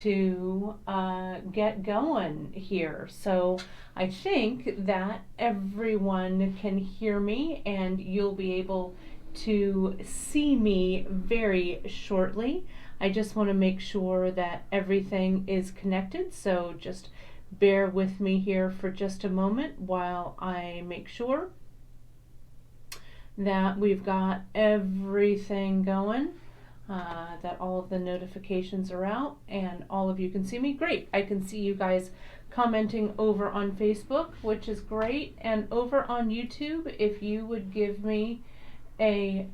to get going here. So I think that everyone can hear me and you'll be able to see me very shortly. I just want to make sure that everything is connected, so just bear with me here for just a moment while I make sure that we've got everything going, that all of the notifications are out and all of you can see me. Great. I can see you guys commenting over on Facebook, which is great. And over on YouTube, if you would give me a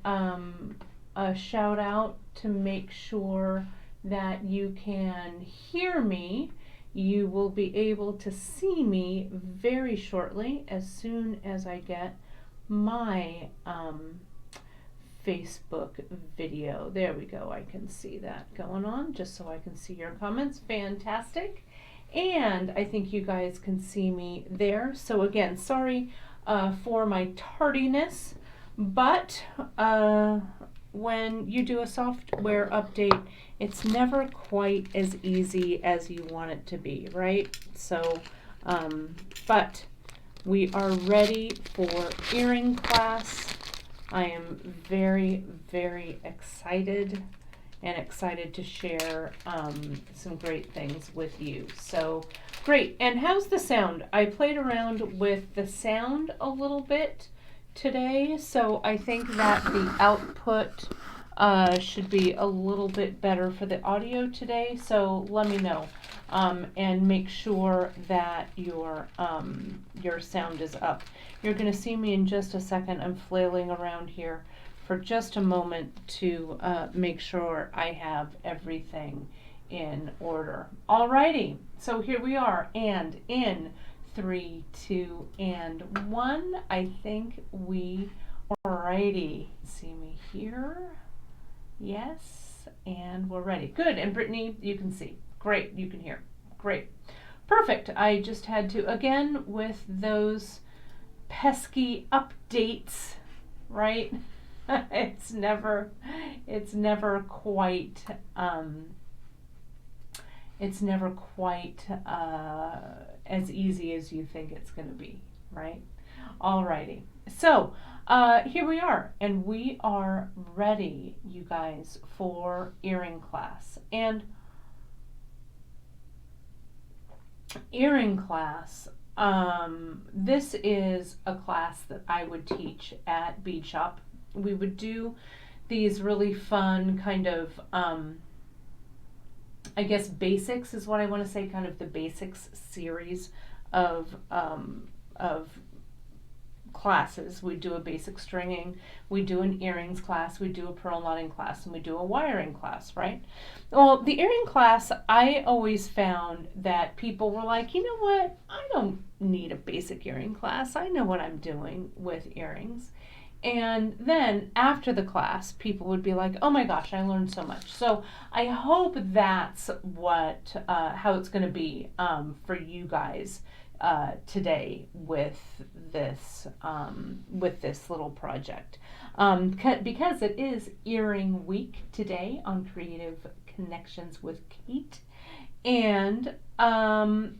shout out to make sure that you can hear me, you will be able to see me very shortly as soon as I get my Facebook video. There we go. I can see that going on just so I can see your comments. Fantastic. And I think you guys can see me there. So again, sorry for my tardiness, but when you do a software update, it's never quite as easy as you want it to be, right? So, but we are ready for earring class. I am very, very excited to share some great things with you. So great. And how's the sound? I played around with the sound a little bit today, so I think that the output should be a little bit better for the audio today. So let me know and make sure that your sound is up. You're going to see me in just a second. I'm flailing around here for just a moment to make sure I have everything in order. Alrighty, so here we are, and in 3, 2, and 1, I think we are ready. See me here? Yes, and we're ready. Good, and Brittany, you can see. Great, you can hear. Great. Perfect. I just had to, again, with those pesky updates, right? it's never quite as easy as you think it's going to be, right? Alrighty. So here we are, and we are ready, you guys, for earring class. And earring class, this is a class that I would teach at Bead Shop. We would do these really fun kind of, I guess basics is what I want to say, kind of the basics series of classes. We do a basic stringing, we do an earrings class, we do a pearl knotting class, and we do a wiring class, right? Well, the earring class, I always found that people were like, you know what, I don't need a basic earring class. I know what I'm doing with earrings. And then after the class, people would be like, oh my gosh, I learned so much. So I hope that's what, how it's going to be for you guys today with this little project, because it is earring week today on Creative Connections with Kate, and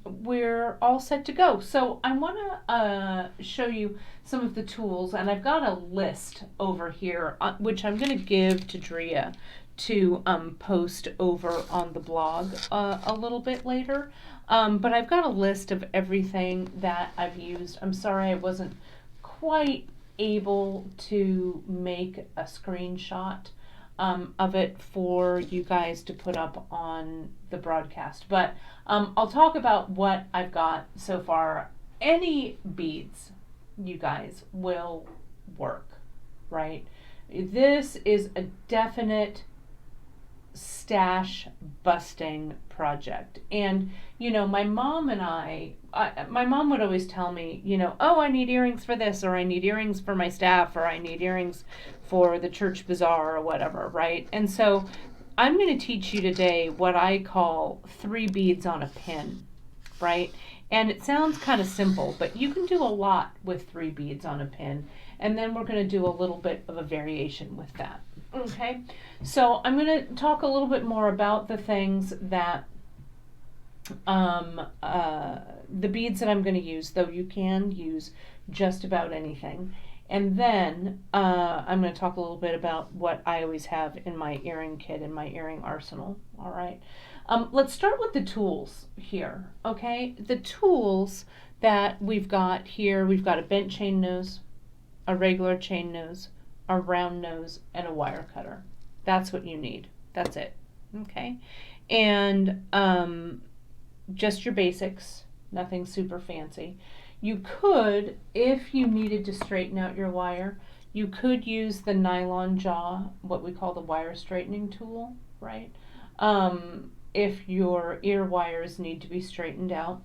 we're all set to go. So I want to show you some of the tools, and I've got a list over here which I'm going to give to Drea to post over on the blog a little bit later. But I've got a list of everything that I've used. I'm sorry I wasn't quite able to make a screenshot of it for you guys to put up on the broadcast. But I'll talk about what I've got so far. Any beads, you guys, will work, right? This is a definite stash busting project. And you know, my mom and my mom would always tell me, you know, oh, I need earrings for this, or I need earrings for my staff, or I need earrings for the church bazaar, or whatever, right? And so I'm going to teach you today what I call 3 beads on a pin, right? And it sounds kind of simple, but you can do a lot with 3 beads on a pin. And then we're going to do a little bit of a variation with that. Okay, so I'm going to talk a little bit more about the things that the beads that I'm going to use, though you can use just about anything. And then I'm going to talk a little bit about what I always have in my earring kit, in my earring arsenal. All right. Let's start with the tools here. Okay. The tools that we've got here, we've got a bent chain nose, a regular chain nose, a round nose, and a wire cutter. That's what you need. That's it. Okay. And just your basics, nothing super fancy. You could, if you needed to straighten out your wire, you could use the nylon jaw, what we call the wire straightening tool, right? If your ear wires need to be straightened out,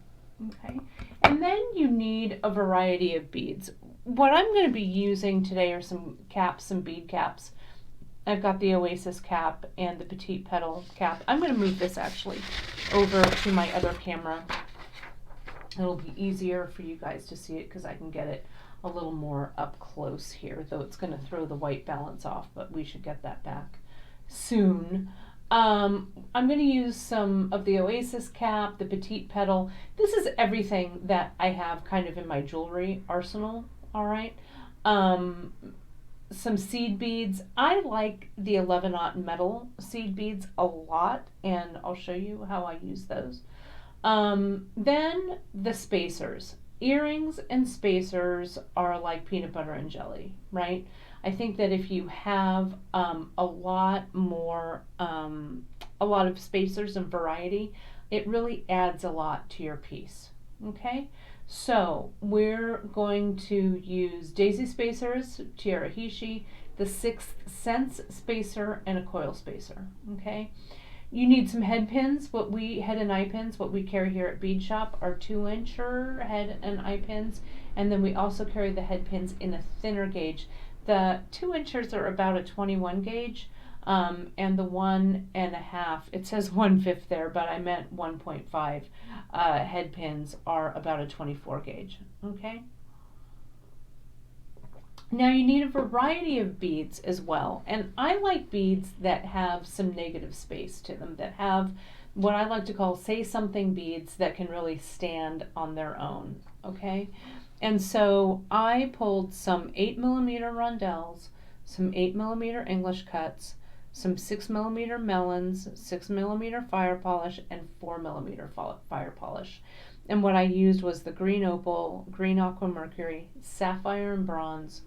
okay? And then you need a variety of beads. What I'm going to be using today are some caps, some bead caps. I've got the Oasis cap and the Petite Petal cap. I'm going to move this actually over to my other camera. It'll be easier for you guys to see it because I can get it a little more up close here, though it's going to throw the white balance off, but we should get that back soon. I'm going to use some of the Oasis cap, the Petite Petal. This is everything that I have kind of in my jewelry arsenal, all right? Some seed beads. I like the 11-aught metal seed beads a lot, and I'll show you how I use those. Then the spacers. Earrings and spacers are like peanut butter and jelly, right? I think that if you have a lot of spacers and variety, it really adds a lot to your piece, okay? So we're going to use daisy spacers, Tirahishi, the Sixth Sense spacer, and a coil spacer, okay? You need some head pins. Head and eye pins, what we carry here at Bead Shop are 2-incher head and eye pins. And then we also carry the head pins in a thinner gauge. The 2-inchers are about a 21 gauge, and the 1.5, it says 1/5 there, but I meant 1.5 head pins are about a 24 gauge, okay? Now you need a variety of beads as well, and I like beads that have some negative space to them, that have what I like to call say something beads that can really stand on their own, okay? And so I pulled some 8mm rondelles, some 8mm English cuts, some 6mm melons, 6mm fire polish, and 4mm fire polish. And what I used was the green opal, green aquamercury, sapphire and bronze,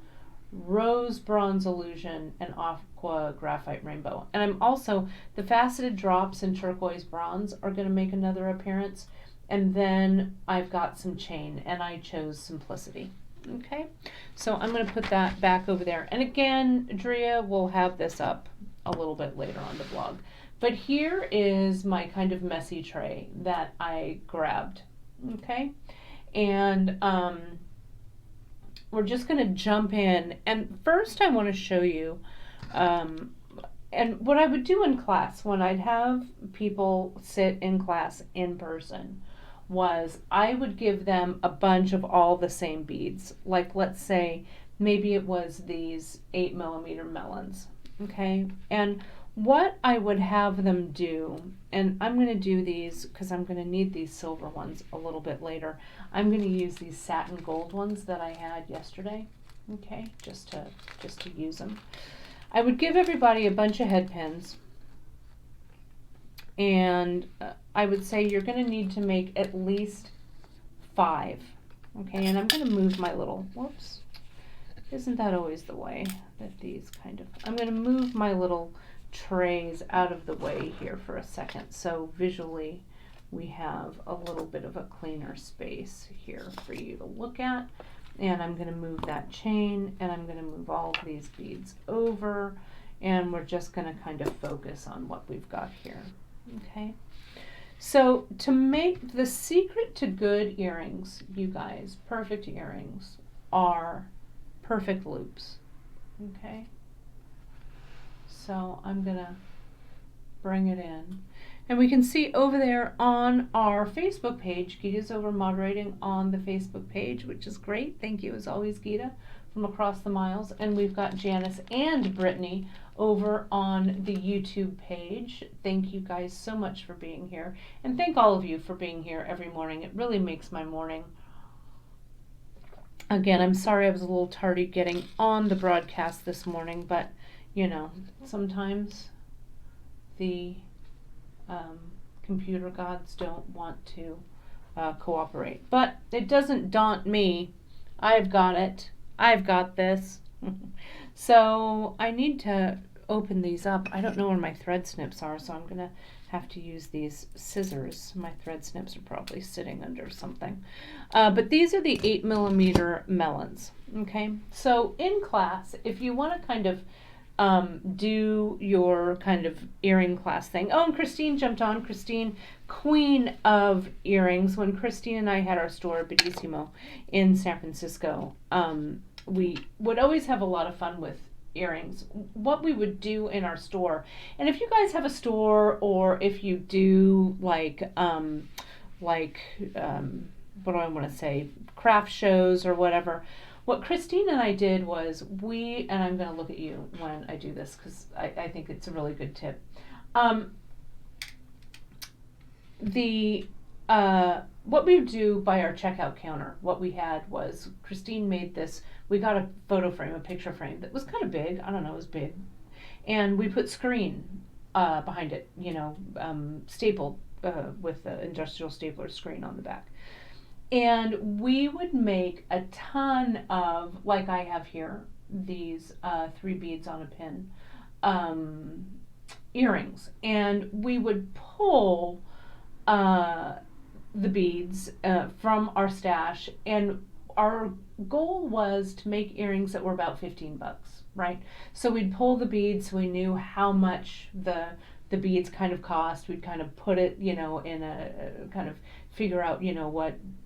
rose bronze illusion, and aqua graphite rainbow. And I'm also, the faceted drops in turquoise bronze are going to make another appearance. And then I've got some chain, and I chose Simplicity. Okay, so I'm going to put that back over there. And again, Drea will have this up a little bit later on the blog. But here is my kind of messy tray that I grabbed. Okay, and we're just going to jump in. And first I want to show you, and what I would do in class when I'd have people sit in class in person was I would give them a bunch of all the same beads. Like, let's say maybe it was these 8mm melons, okay? And what I would have them do, and I'm going to do these because I'm going to need these silver ones a little bit later. I'm going to use these satin gold ones that I had yesterday, okay, just to use them. I would give everybody a bunch of head pins, and I would say you're going to need to make at least 5, okay? And I'm going to move my little, whoops, isn't that always the way that these kind of, I'm going to move my little trays out of the way here for a second, so visually we have a little bit of a cleaner space here for you to look at. And I'm going to move that chain, and I'm going to move all of these beads over, and we're just going to kind of focus on what we've got here, okay? So to make the secret to good earrings, you guys, perfect earrings, are perfect loops, okay? So I'm going to bring it in. And we can see over there on our Facebook page, Gita's over moderating on the Facebook page, which is great. Thank you as always, Gita, from across the miles. And we've got Janice and Brittany over on the YouTube page. Thank you guys so much for being here. And thank all of you for being here every morning. It really makes my morning. Again, I'm sorry I was a little tardy getting on the broadcast this morning, but you know, sometimes the computer gods don't want to cooperate. But it doesn't daunt me. I've got it. I've got this. So I need to open these up. I don't know where my thread snips are, so I'm going to have to use these scissors. My thread snips are probably sitting under something. But these are the 8mm melons. Okay, so in class, if you want to kind of do your kind of earring class thing. Oh, and Christine jumped on. Christine, queen of earrings. When Christine and I had our store, Bellissimo, in San Francisco, we would always have a lot of fun with earrings. What we would do in our store, and if you guys have a store, or if you do like what do I want to say, craft shows or whatever, what Christine and I did was and I'm going to look at you when I do this because I think it's a really good tip. What we would do by our checkout counter, what we had was Christine made this. We got a photo frame, a picture frame that was kind of big. I don't know, it was big. And we put screen behind it, stapled with the industrial stapler screen on the back. And we would make a ton of, like I have here, these 3 beads on a pin earrings. And we would pull the beads from our stash, and our goal was to make earrings that were about $15, right? So we'd pull the beads so we knew how much the beads kind of cost. We'd kind of put it, in a kind of figure out,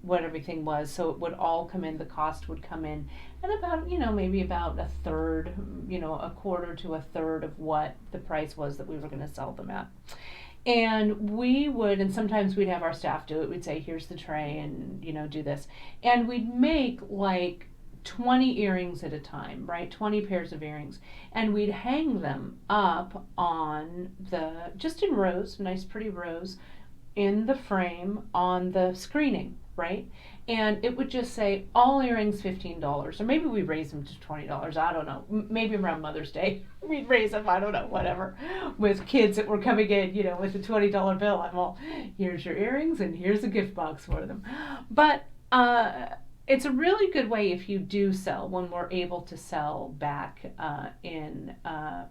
what everything was, so it would all come in, the cost would come in, and about, maybe about a third, a quarter to a third of what the price was that we were going to sell them at. And we would, and sometimes we'd have our staff do it. We'd say, here's the tray, and, do this. And we'd make like 20 earrings at a time, right? 20 pairs of earrings. And we'd hang them up on just in rows, nice pretty rows, in the frame on the screening, right? And it would just say, all earrings $15, or maybe we raised them to $20, I don't know, maybe around Mother's Day, we'd raise them, I don't know, whatever, with kids that were coming in, with a $20 bill, I'm all, here's your earrings, and here's a gift box for them. But it's a really good way if you do sell, when we're able to sell back in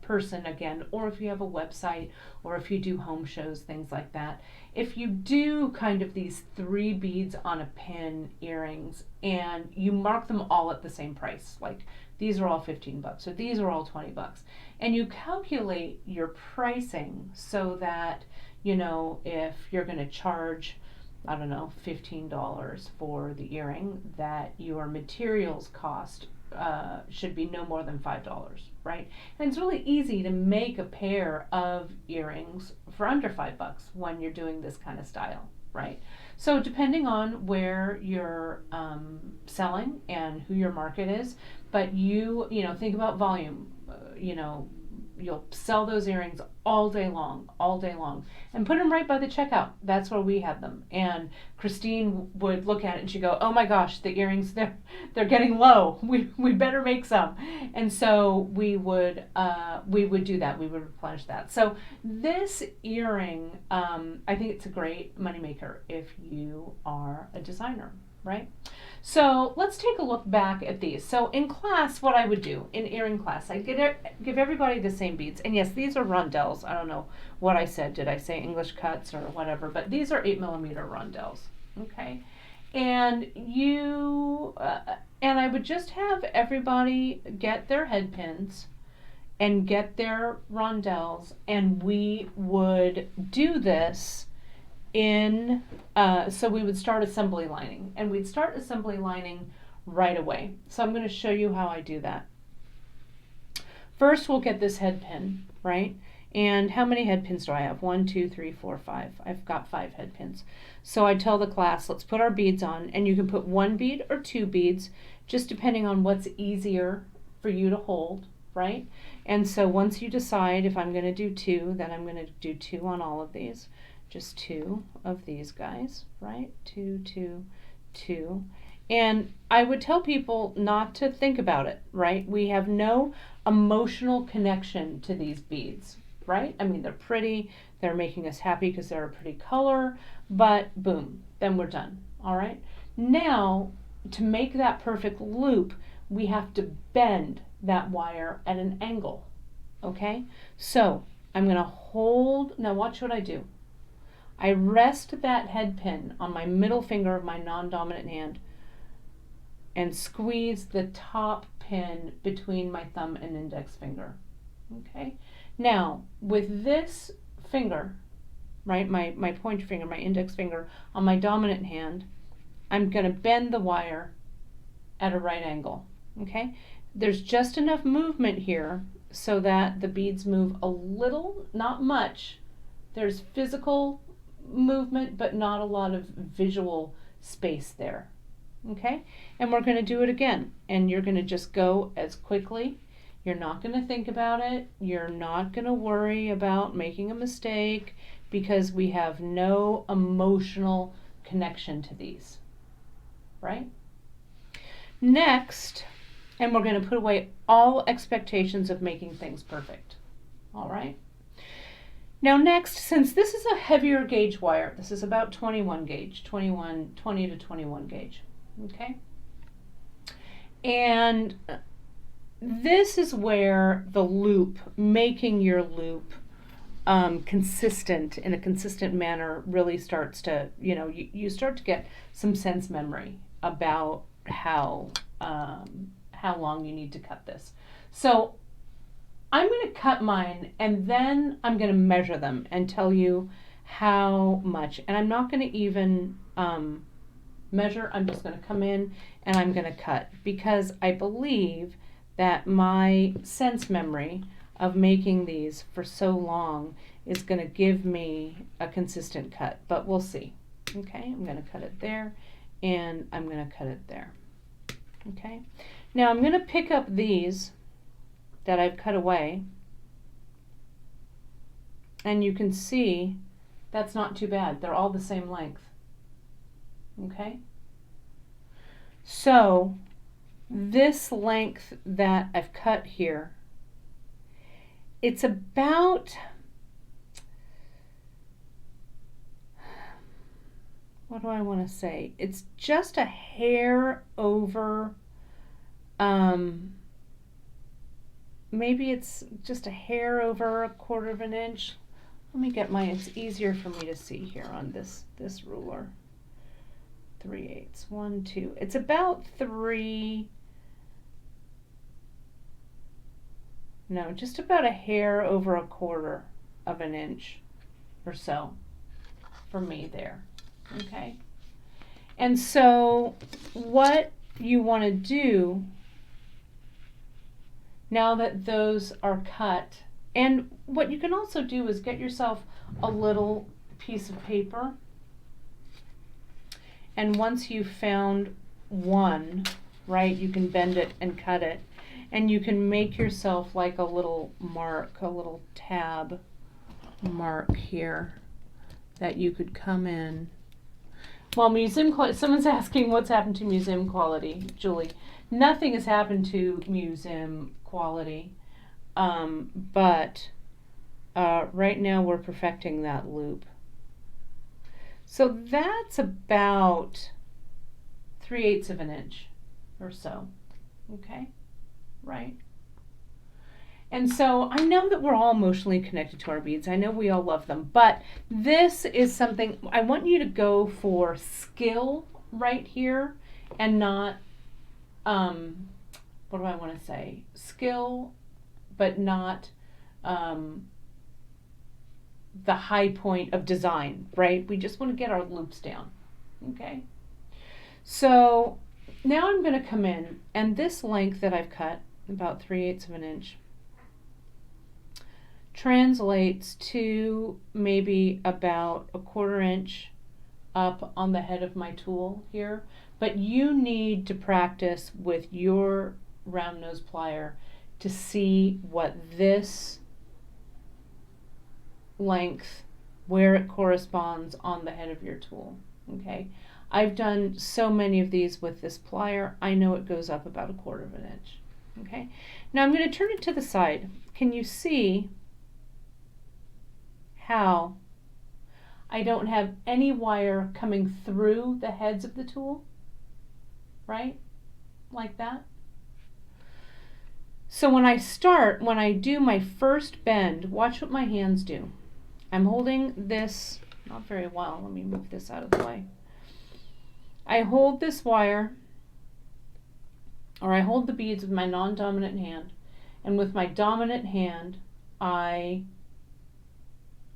person again, or if you have a website, or if you do home shows, things like that. If you do kind of these 3 beads on a pin earrings, and you mark them all at the same price, like these are all $15, or these are all $20, and you calculate your pricing so that, if you're going to charge, I don't know, $15 for the earring, that your materials cost should be no more than $5, right? And it's really easy to make a pair of earrings for under $5 when you're doing this kind of style, right? So depending on where you're selling and who your market is, but you think about volume, you'll sell those earrings all day long, and put them right by the checkout. That's where we had them. And Christine would look at it and she'd go, oh my gosh, the earrings, they're getting low. We better make some. And so we would do that. We would replenish that. So this earring, I think it's a great moneymaker if you are a designer, right? So let's take a look back at these. So in class, what I would do in earring class, I give everybody the same beads. And yes, these are rondelles. I don't know what I said. Did I say English cuts or whatever? But these are 8mm rondelles. Okay. And and I would just have everybody get their head pins and get their rondelles, and we would do this so we would start assembly lining, and we'd start assembly lining right away. So I'm going to show you how I do that. First, we'll get this head pin, right? And how many head pins do I have? 1, 2, 3, 4, 5. I've got 5 head pins. So I tell the class, let's put our beads on, and you can put 1 bead or 2 beads, just depending on what's easier for you to hold, right? And so once you decide if I'm going to do 2, then I'm going to do 2 on all of these. Just 2 of these guys, right? 2, 2, 2. And I would tell people not to think about it, right? We have no emotional connection to these beads, right? I mean, they're pretty, they're making us happy because they're a pretty color, but boom, then we're done, all right? Now, to make that perfect loop, we have to bend that wire at an angle, okay? So I'm going to hold, now watch what I do. I rest that head pin on my middle finger of my non-dominant hand and squeeze the top pin between my thumb and index finger, okay? Now, with this finger, right, my pointer finger, my index finger on my dominant hand, I'm going to bend the wire at a right angle, okay? There's just enough movement here so that the beads move a little, not much. There's physical movement, but not a lot of visual space there, okay? And we're going to do it again, and you're going to just go as quickly. You're not going to think about it. You're not going to worry about making a mistake because we have no emotional connection to these, right? Next, and we're going to put away all expectations of making things perfect, all right? Now next, since this is a heavier gauge wire, this is about 21 gauge, 20 to 21 gauge, okay? And this is where the loop, making your loop consistent in a consistent manner really starts to, you start to get some sense memory about how long you need to cut this. So I'm going to cut mine and then I'm going to measure them and tell you how much. And I'm not going to even measure. I'm just going to come in and I'm going to cut because I believe that my sense memory of making these for so long is going to give me a consistent cut. But we'll see. Okay, I'm going to cut it there and I'm going to cut it there. Okay, now I'm going to pick up these that I've cut away, and you can see that's not too bad. They're all the same length. Okay, so this length that I've cut here, it's about, what do I want to say? It's just a hair over, maybe it's just a hair over a 1/4 of an inch. Let me get it's easier for me to see here on this ruler. 3/8, 1, 2. It's about just about a hair over a 1/4 of an inch or so for me there. Okay. And so what you want to do now that those are cut, and what you can also do is get yourself a little piece of paper, and once you've found one, right, you can bend it and cut it, and you can make yourself like a little mark, a little tab mark here that you could come in. Well, museum quality, someone's asking what's happened to museum quality, Julie. Nothing has happened to museum quality, but right now we're perfecting that loop. So that's about 3/8 of an inch or so, okay, right? And so I know that we're all emotionally connected to our beads. I know we all love them, but this is something, I want you to go for skill right here and not, what do I want to say? Skill, but not the high point of design, right? We just want to get our loops down, okay? So now I'm going to come in, and this length that I've cut, about 3/8 of an inch, translates to maybe about a 1/4 inch up on the head of my tool here. But you need to practice with your round nose plier to see what this length, where it corresponds on the head of your tool, okay? I've done so many of these with this plier. I know it goes up about 1/4 of an inch, okay? Now I'm going to turn it to the side. Can you see how I don't have any wire coming through the heads of the tool, right? Like that. So when I do my first bend, watch what my hands do. I'm holding this, not very well, let me move this out of the way. I hold this wire, or I hold the beads with my non-dominant hand, and with my dominant hand, I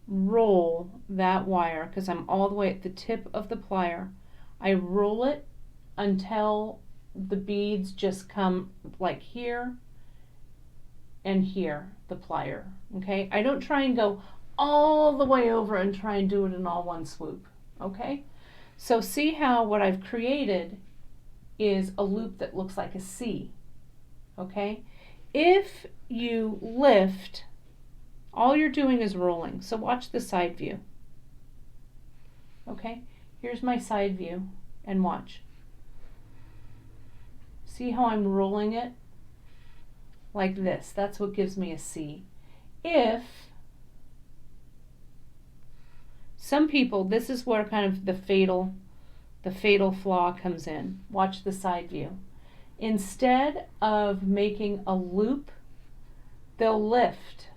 roll that wire, because I'm all the way at the tip of the plier. I roll it until the beads just come like here and here, the plier, okay? I don't try and go all the way over and try and do it in all one swoop, okay? So see how what I've created is a loop that looks like a C, okay? If you lift, all you're doing is rolling. So watch the side view, okay? Here's my side view, and watch. See how I'm rolling it? Like this. That's what gives me a C. If some people, this is where kind of the fatal flaw comes in. Watch the side view. Instead of making a loop, they'll lift.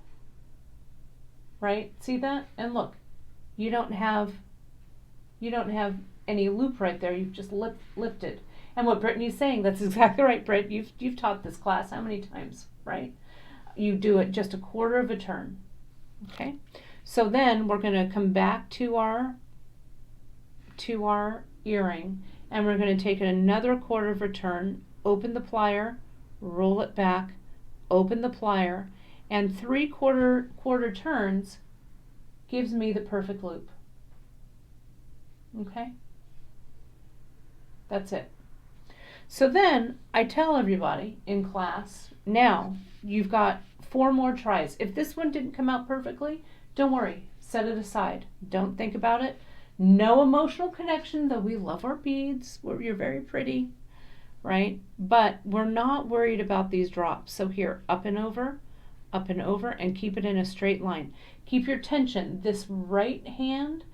Right? See that? And look, you don't have any loop right there. You've just lifted. And what Brittany's saying, that's exactly right, Britt. You've taught this class how many times, right? You do it just 1/4 of a turn. Okay? So then we're going to come back to our earring, and we're going to take it another 1/4 of a turn, open the plier, roll it back, open the plier, and 3/4 turns gives me the perfect loop. Okay? That's it. So then I tell everybody in class, now you've got 4 more tries. If this one didn't come out perfectly, don't worry, set it aside. Don't think about it. No emotional connection, though we love our beads. You're very pretty, right? But we're not worried about these drops. So here, up and over, and keep it in a straight line. Keep your tension. This right hand,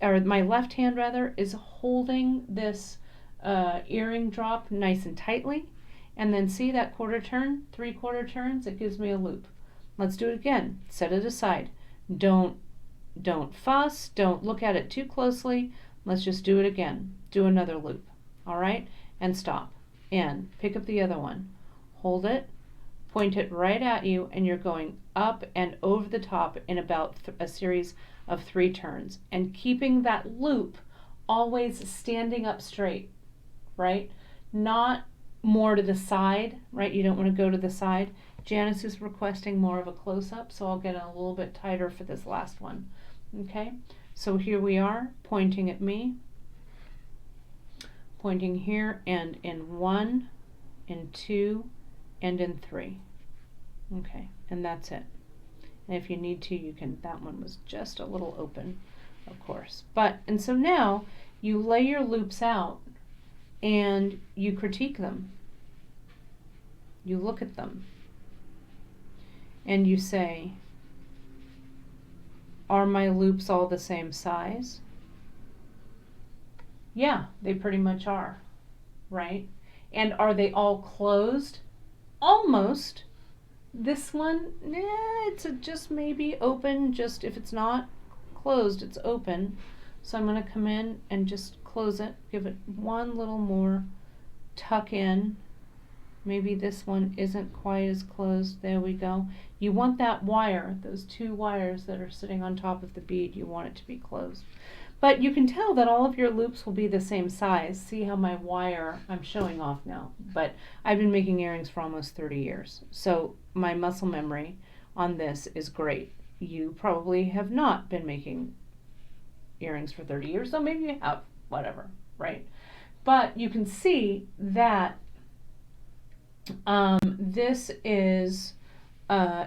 or my left hand rather, is holding this earring drop nice and tightly. And then see that 1/4 turn, 3/4 turns, it gives me a loop. Let's do it again. Set it aside. Don't fuss. Don't look at it too closely. Let's just do it again. Do another loop. All right? And stop. And pick up the other one. Hold it. Point it right at you, and you're going up and over the top in about a series of 3 turns. And keeping that loop always standing up straight, right? Not more to the side, right? You don't want to go to the side. Janice is requesting more of a close-up, so I'll get a little bit tighter for this last one. Okay, so here we are, pointing at me, pointing here, and in 1, in 2, and in 3. Okay, and that's it. And if you need to, you can, that one was just a little open, of course. And so now you lay your loops out and you critique them. You look at them and you say, are my loops all the same size? Yeah, they pretty much are, right? And are they all closed? Almost. This one, it's just maybe open, just if it's not closed, it's open. So I'm going to come in and just close it, give it one little more tuck in. Maybe this one isn't quite as closed. There we go. You want that wire, those 2 wires that are sitting on top of the bead, you want it to be closed. But you can tell that all of your loops will be the same size. See how my wire, I'm showing off now, but I've been making earrings for almost 30 years. So my muscle memory on this is great. You probably have not been making earrings for 30 years, so maybe you have, whatever, right? But you can see that This is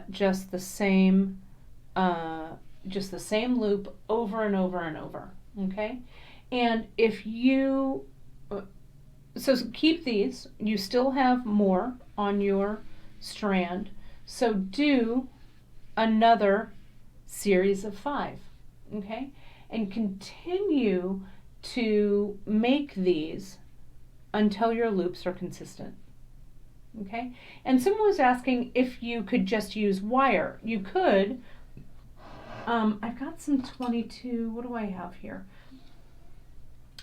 just the same uh, loop over and over and over. Okay, and if you so keep these, you still have more on your strand. So do another series of 5. Okay, and continue to make these until your loops are consistent. Okay, and someone was asking if you could just use wire. You could. I've got some 22. What do I have here?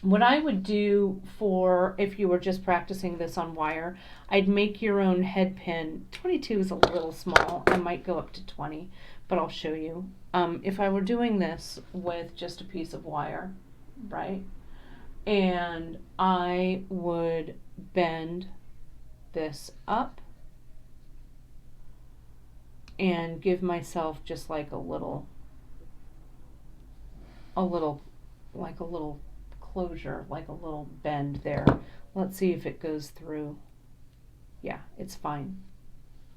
What I would do for if you were just practicing this on wire, I'd make your own head pin. 22 is a little small. I might go up to 20, but I'll show you. If I were doing this with just a piece of wire, right? And I would bend this up and give myself just like a little closure, like a little bend there. Let's see if it goes through. Yeah, it's fine.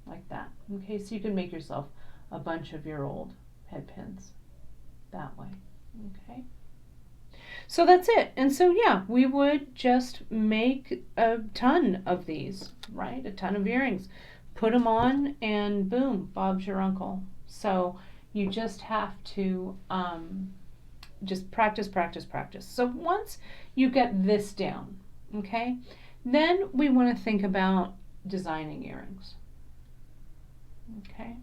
Like that. Okay, so you can make yourself a bunch of your old head pins that way. Okay. So that's it. And so yeah, we would just make a ton of these, right? A ton of earrings. Put them on and boom, Bob's your uncle. So you just have to just practice, practice, practice. So once you get this down, okay, then we want to think about designing earrings. Okay.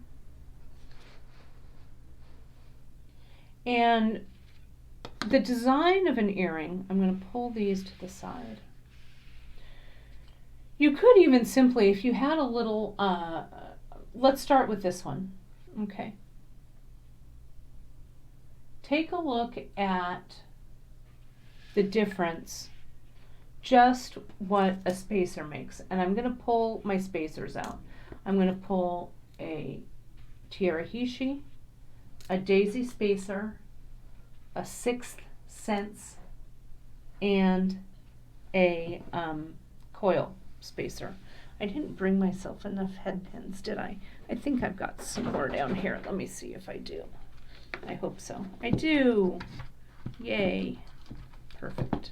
And the design of an earring, I'm going to pull these to the side. You could even simply, if you had a little, let's start with this one. Okay. Take a look at the difference, just what a spacer makes. And I'm going to pull my spacers out. I'm going to pull a Tirahishi, a daisy spacer, a 6th Sense, and a coil spacer. I didn't bring myself enough head pins, did I? I think I've got some more down here. Let me see if I do. I hope so. I do. Yay. Perfect.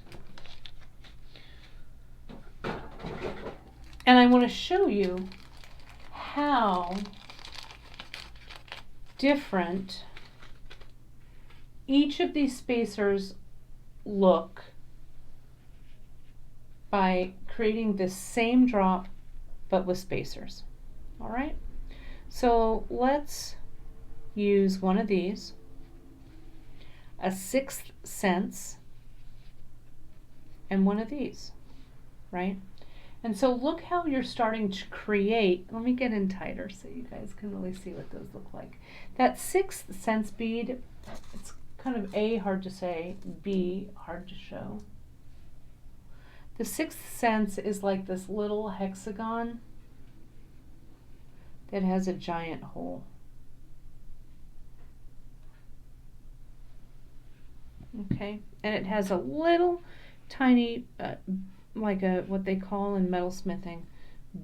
And I want to show you how different each of these spacers look by creating the same drop but with spacers. All right, so let's use one of these, a 6th Sense, and one of these, right? And so look how you're starting to create. Let me get in tighter so you guys can really see what those look like. That 6th Sense bead, it's kind of A, hard to say, B, hard to show. The 6th Sense is like this little hexagon that has a giant hole. Okay, and it has a little tiny, like a what they call in metalsmithing,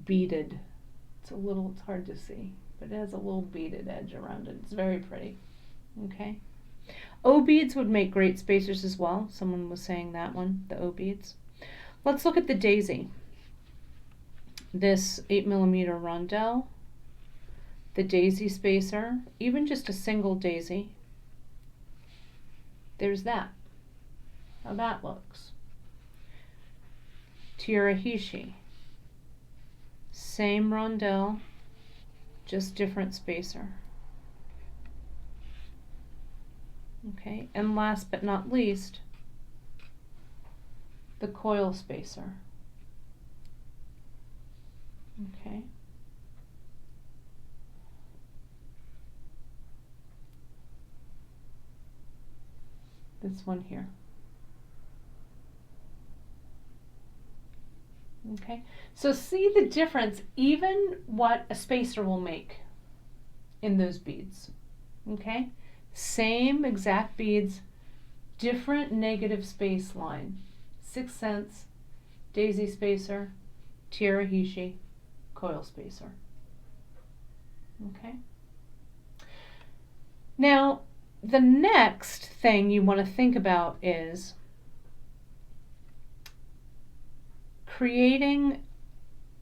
beaded. It's hard to see, but it has a little beaded edge around it. It's very pretty. Okay. O beads would make great spacers as well. Someone was saying that one, the O beads. Let's look at the daisy. This 8mm rondelle, the daisy spacer, even just a single daisy. There's that. How that looks. Tirahishi. Same rondelle, just different spacer. Okay, and last but not least, the coil spacer. Okay. This one here. Okay, so see the difference, even what a spacer will make in those beads. Okay, same exact beads, different negative space line. 6th Sense, daisy spacer, Tirahishi, coil spacer. Okay. Now, the next thing you want to think about is creating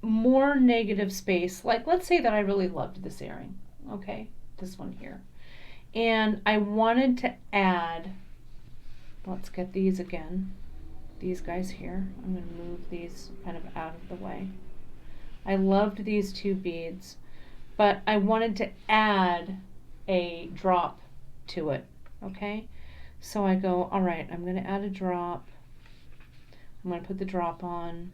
more negative space. Like, let's say that I really loved this earring, okay, this one here, and I wanted to add, let's get these again, these guys here. I'm going to move these kind of out of the way. I loved these two beads, but I wanted to add a drop to it, okay? So I go, all right, I'm going to add a drop. I'm going to put the drop on.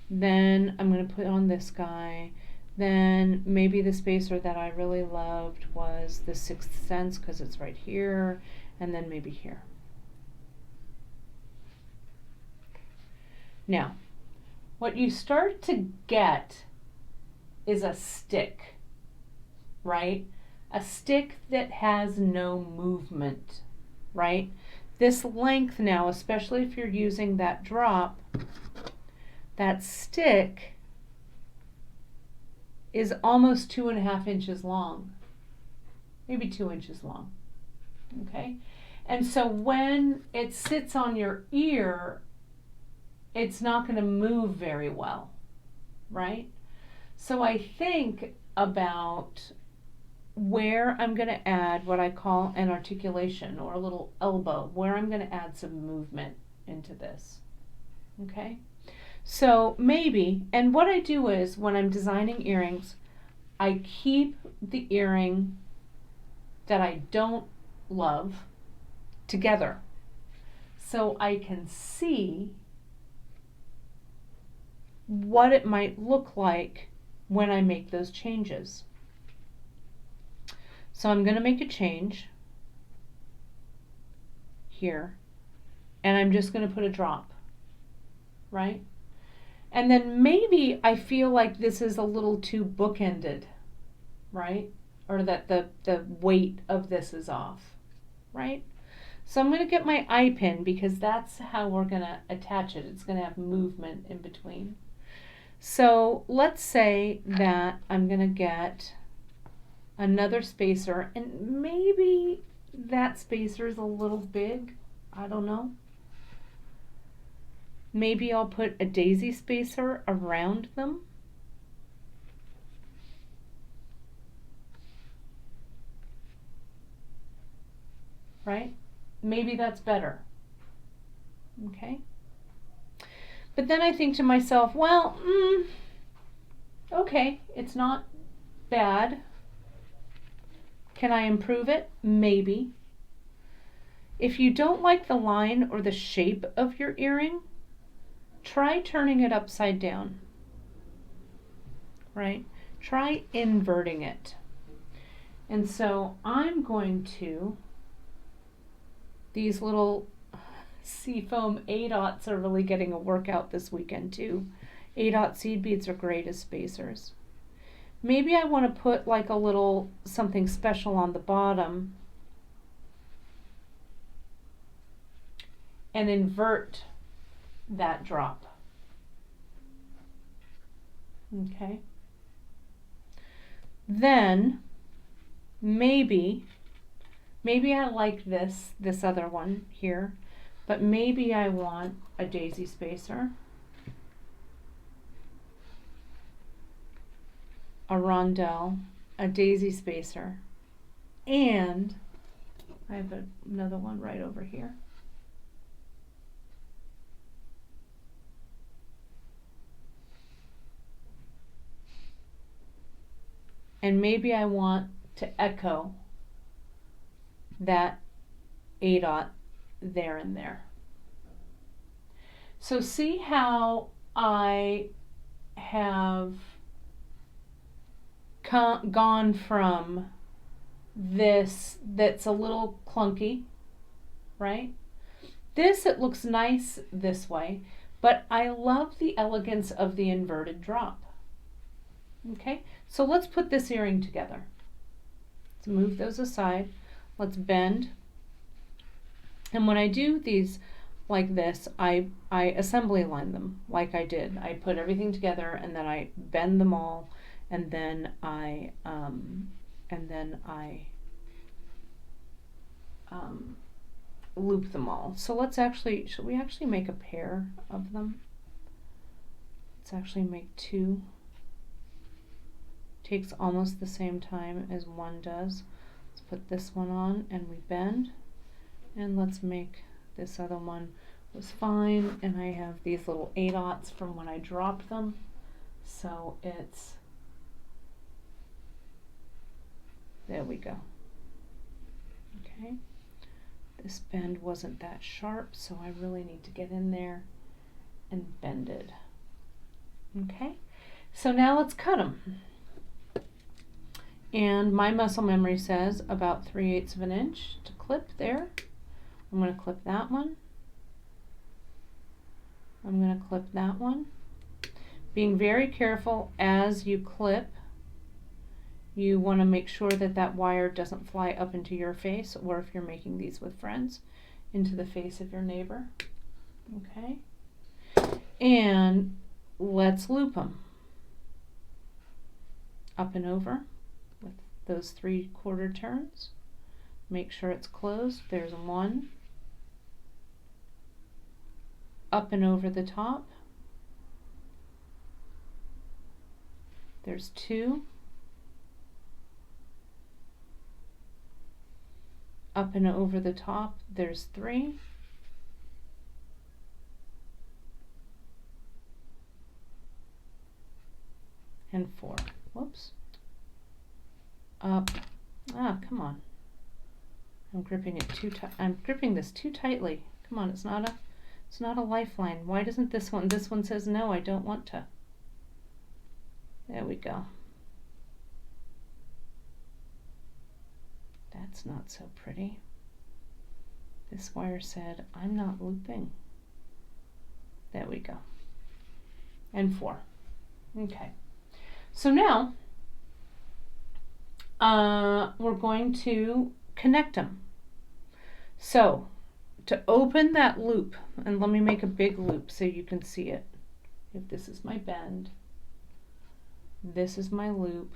Then I'm going to put on this guy. Then maybe the spacer that I really loved was the Sixth Sense because it's right here, and then maybe here. Now, what you start to get is a stick, right? A stick that has no movement, right? This length now, especially if you're using that drop, that stick is almost 2.5 inches long, maybe 2 inches long, okay? And so when it sits on your ear, it's not going to move very well, right? So I think about where I'm going to add what I call an articulation or a little elbow, where I'm going to add some movement into this, okay? So maybe, and what I do is when I'm designing earrings, I keep the earring that I don't love together so I can see what it might look like when I make those changes. So I'm going to make a change here, and I'm just going to put a drop, right? And then maybe I feel like this is a little too bookended, right? Or that the weight of this is off, right? So I'm going to get my eye pin because that's how we're going to attach it. It's going to have movement in between. So let's say that I'm going to get another spacer, and maybe that spacer is a little big. I don't know. Maybe I'll put a daisy spacer around them. Right? Maybe that's better. Okay? But then I think to myself, well, okay, it's not bad. Can I improve it? Maybe. If you don't like the line or the shape of your earring, try turning it upside down, right? Try inverting it. And so I'm going to, these little Seafoam A-dots are really getting a workout this weekend too. A-dot seed beads are great as spacers. Maybe I want to put like a little something special on the bottom and invert that drop. Okay. Then maybe I like this other one here, but maybe I want a daisy spacer, a rondelle, a daisy spacer, and I have another one right over here. And maybe I want to echo that A-dot there and there. So see how I have gone from this that's a little clunky, right? This, it looks nice this way, but I love the elegance of the inverted drop. Okay, so let's put this earring together. Let's move those aside. Let's bend. And when I do these like this, I assembly line them like I did. I put everything together and then I bend them all, and then I loop them all. So let's actually, should we actually make a pair of them? Let's actually make two. Takes almost the same time as one does. Let's put this one on and we bend, and let's make this other one was fine, and I have these little 8/0 from when I dropped them, so it's, there we go. Okay, this bend wasn't that sharp, so I really need to get in there and bend it. Okay, so now let's cut them. And my muscle memory says about 3/8 of an inch to clip there. I'm going to clip that one. I'm going to clip that one. Being very careful as you clip, you want to make sure that that wire doesn't fly up into your face, or if you're making these with friends, into the face of your neighbor. Okay? And let's loop them. Up and over with those 3/4 turns. Make sure it's closed. There's one. Up and over the top. There's two. Up and over the top, there's three. And four. Whoops. Up. Ah, come on. I'm gripping it too tight. I'm gripping this too tightly. Come on, it's not a lifeline. Why doesn't this one says no, I don't want to. There we go. That's not so pretty. This wire said, I'm not looping. There we go. And 4. Okay. So now, we're going to connect them. So, to open that loop, and let me make a big loop so you can see it. If this is my bend, this is my loop.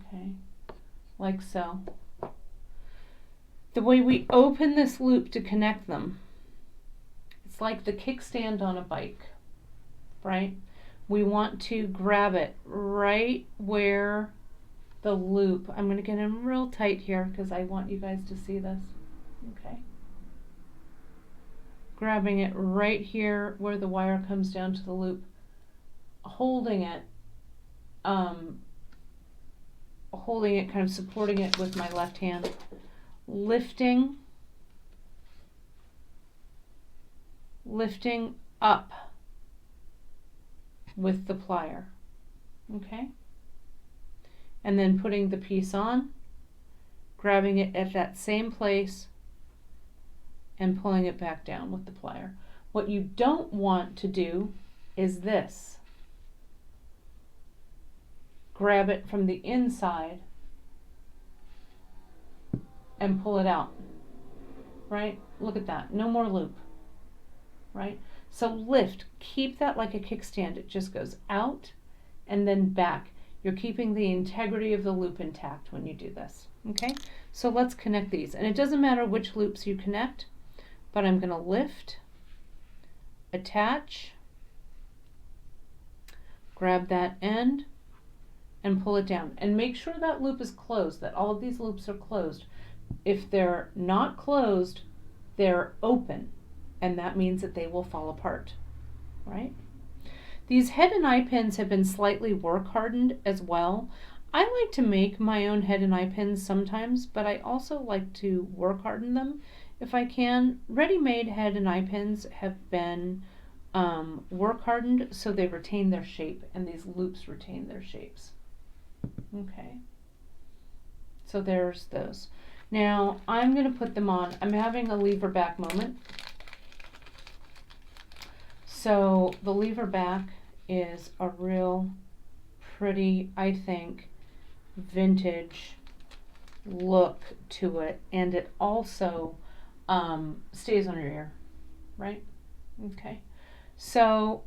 Okay, like so. The way we open this loop to connect them, it's like the kickstand on a bike, right? We want to grab it right where the loop, I'm going to get in real tight here because I want you guys to see this. Okay. Grabbing it right here where the wire comes down to the loop, holding it, kind of supporting it with my left hand, lifting up with the plier, okay? And then putting the piece on, grabbing it at that same place, and pulling it back down with the plier. What you don't want to do is this. Grab it from the inside and pull it out, right? Look at that, no more loop, right? So lift, keep that like a kickstand. It just goes out and then back. You're keeping the integrity of the loop intact when you do this, okay? So let's connect these. And it doesn't matter which loops you connect, but I'm gonna lift, attach, grab that end, and pull it down. And make sure that loop is closed, that all of these loops are closed. If they're not closed, they're open, and that means that they will fall apart, right? These head and eye pins have been slightly work hardened as well. I like to make my own head and eye pins sometimes, but I also like to work harden them if I can. Ready-made head and eye pins have been work hardened, so they retain their shape, and these loops retain their shapes. Okay, so there's those. Now I'm going to put them on. I'm having a lever back moment. So the lever back is a real pretty, I think, vintage look to it, and it also stays on your ear, right? Okay, so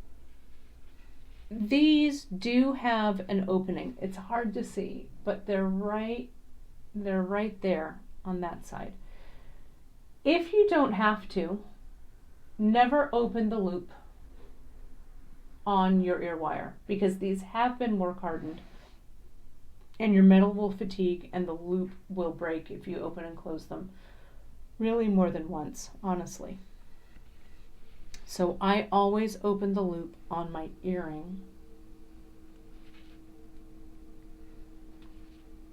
these do have an opening. It's hard to see, but they're right there on that side. If you don't have to, never open the loop on your ear wire, because these have been work hardened and your metal will fatigue and the loop will break if you open and close them really more than once, honestly. So I always open the loop on my earring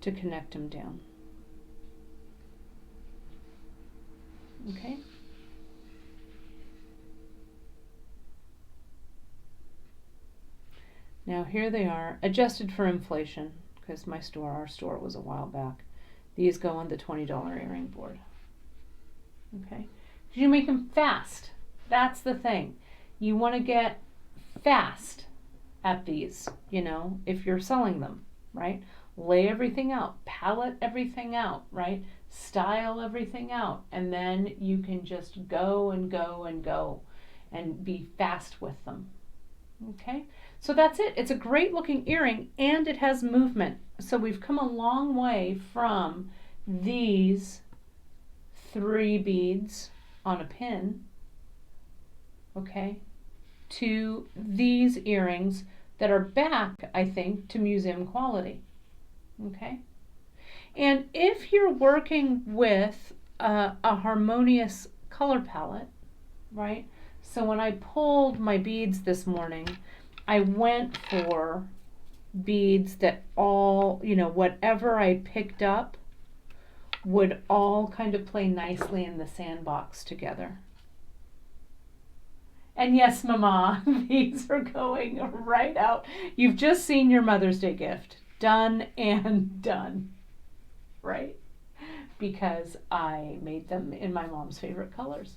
to connect them down. Okay? Now here they are, adjusted for inflation, because our store was a while back. These go on the $20 earring board. Okay? You make them fast. That's the thing. You want to get fast at these, if you're selling them, right? Lay everything out, palette everything out, right? Style everything out, and then you can just go and go and go and be fast with them. Okay? So that's it. It's a great looking earring and it has movement. So we've come a long way from these 3 beads on a pin, okay, to these earrings that are back, I think, to museum quality. Okay? And if you're working with a harmonious color palette, right? So when I pulled my beads this morning, I went for beads that all, whatever I picked up would all kind of play nicely in the sandbox together. And yes, Mama, these are going right out. You've just seen your Mother's Day gift. Done and done. Right? Because I made them in my mom's favorite colors.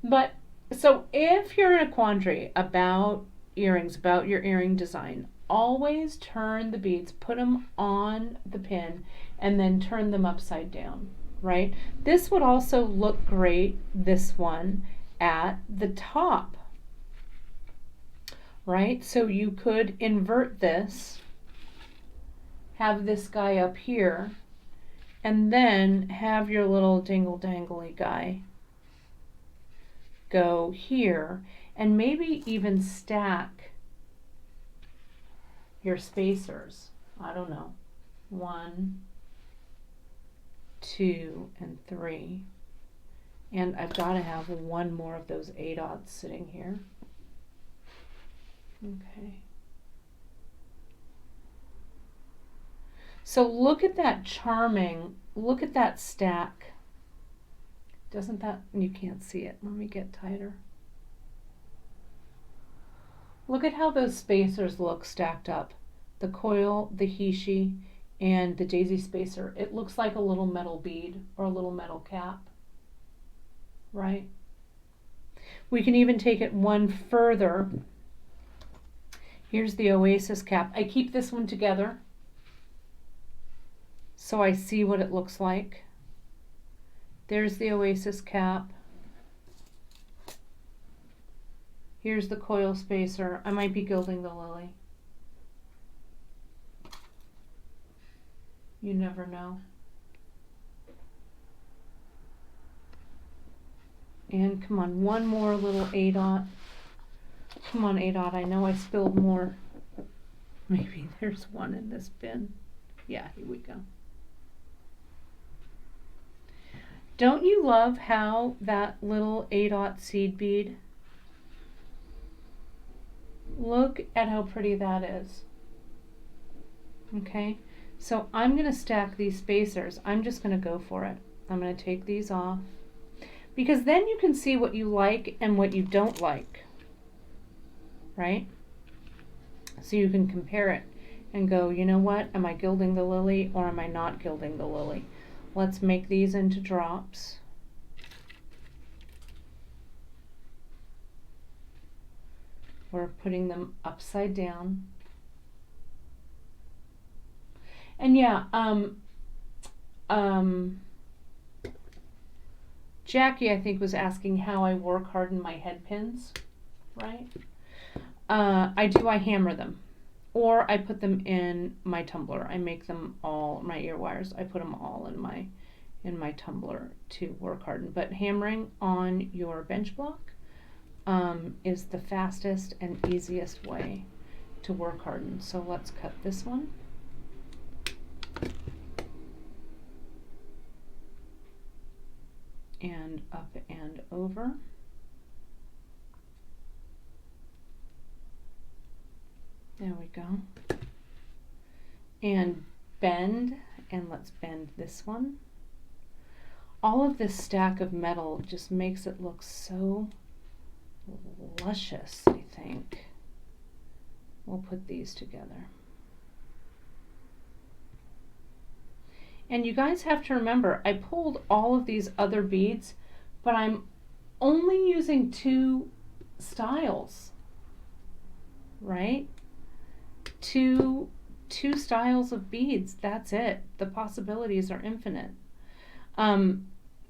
But so if you're in a quandary about earrings, about your earring design, always turn the beads, put them on the pin, and then turn them upside down, right? This would also look great, this one, at the top, right? So you could invert this, have this guy up here, and then have your little dingle-dangly guy go here, and maybe even stack your spacers. I don't know. 1, 2, and 3. And I've got to have one more of those 8/0 sitting here. Okay. So look at that look at that stack. Doesn't that, you can't see it. Let me get tighter. Look at how those spacers look stacked up. The coil, the Hishi, and the daisy spacer. It looks like a little metal bead or a little metal cap, right? We can even take it one further. Here's the Oasis cap. I keep this one together so I see what it looks like. There's the Oasis cap. Here's the coil spacer. I might be gilding the lily. You never know. And come on, one more little 8/0. Come on, 8/0. I know I spilled more. Maybe there's one in this bin. Yeah, here we go. Don't you love how that little 8/0 seed bead, look at how pretty that is. Okay, so I'm going to stack these spacers. I'm just going to go for it. I'm going to take these off, because then you can see what you like and what you don't like, right? So you can compare it and go, you know what, am I gilding the lily or am I not gilding the lily? Let's make these into drops. We're putting them upside down. And yeah, Jackie, I think, was asking how I work harden my head pins, right? I hammer them, or I put them in my tumbler. I make them all, my ear wires, I put them all in my tumbler to work harden. But hammering on your bench block is the fastest and easiest way to work harden. So let's cut this one. And up and over. There we go. And bend, and let's bend this one. All of this stack of metal just makes it look so luscious, I think. We'll put these together. And you guys have to remember, I pulled all of these other beads, but I'm only using 2 styles, right? Two styles of beads, that's it. The possibilities are infinite.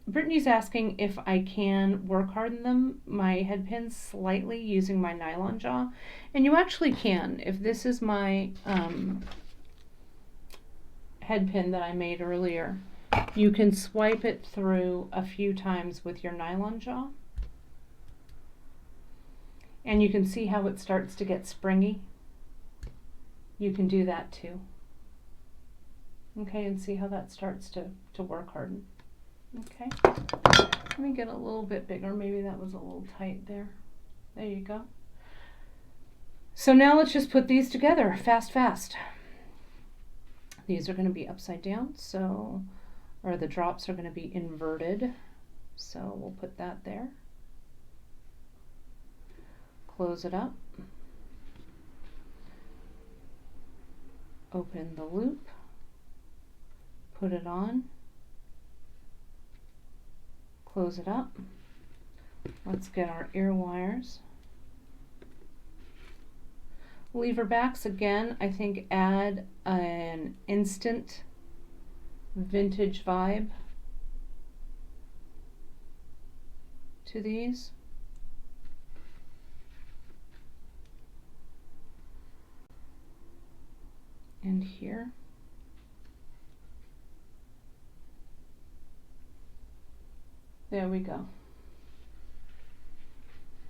Brittany's asking if I can work harden them, my head pins, slightly using my nylon jaw. And you actually can. If this is my head pin that I made earlier, you can swipe it through a few times with your nylon jaw. And you can see how it starts to get springy. You can do that too. Okay, and see how that starts to work harden. Okay, let me get a little bit bigger. Maybe that was a little tight there. There you go. So now let's just put these together fast. These are going to be upside down, so, or the drops are going to be inverted. So we'll put that there. Close it up. Open the loop. Put it on. Close it up. Let's get our ear wires. Lever backs, again, I think add an instant vintage vibe to these. And here. There we go.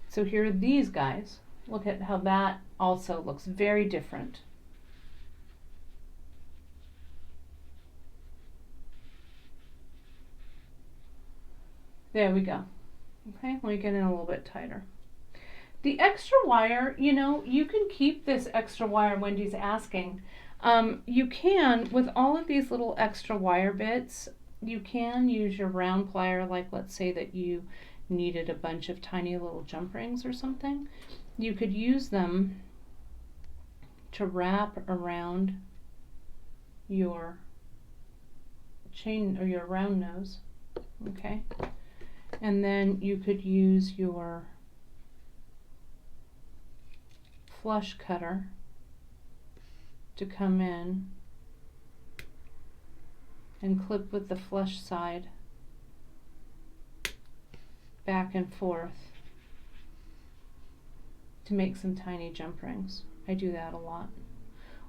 So here are these guys. Look at how that also looks very different. There we go. Okay, let me get in a little bit tighter. The extra wire, you know, you can keep this extra wire, Wendy's asking. You can, with all of these little extra wire bits, you can use your round plier, like let's say that you needed a bunch of tiny little jump rings or something. You could use them to wrap around your chain or your round nose, okay? And then you could use your flush cutter to come in and clip with the flush side back and forth to make some tiny jump rings. I do that a lot.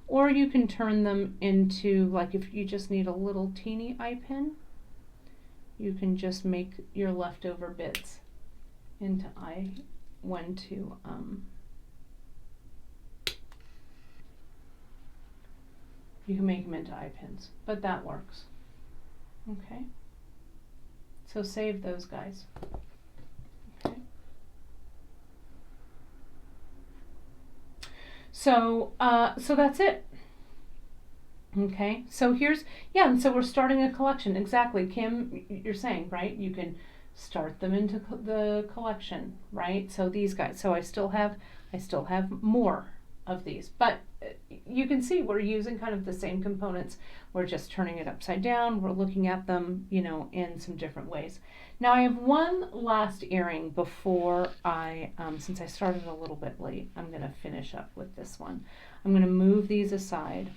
Or you can turn them into, like if you just need a little teeny eye pin, you can just make your leftover bits into eye, you can make them into eye pins, but that works. Okay, so save those guys. Okay. So that's it. Okay, so here's, yeah, and so we're starting a collection. Exactly, Kim, you're saying, right? You can start them into the collection, right? So these guys, so I still have more of these, but you can see we're using kind of the same components. We're just turning it upside down. We're looking at them, you know, in some different ways. Now I have one last earring before I, since I started a little bit late, I'm going to finish up with this one. I'm going to move these aside.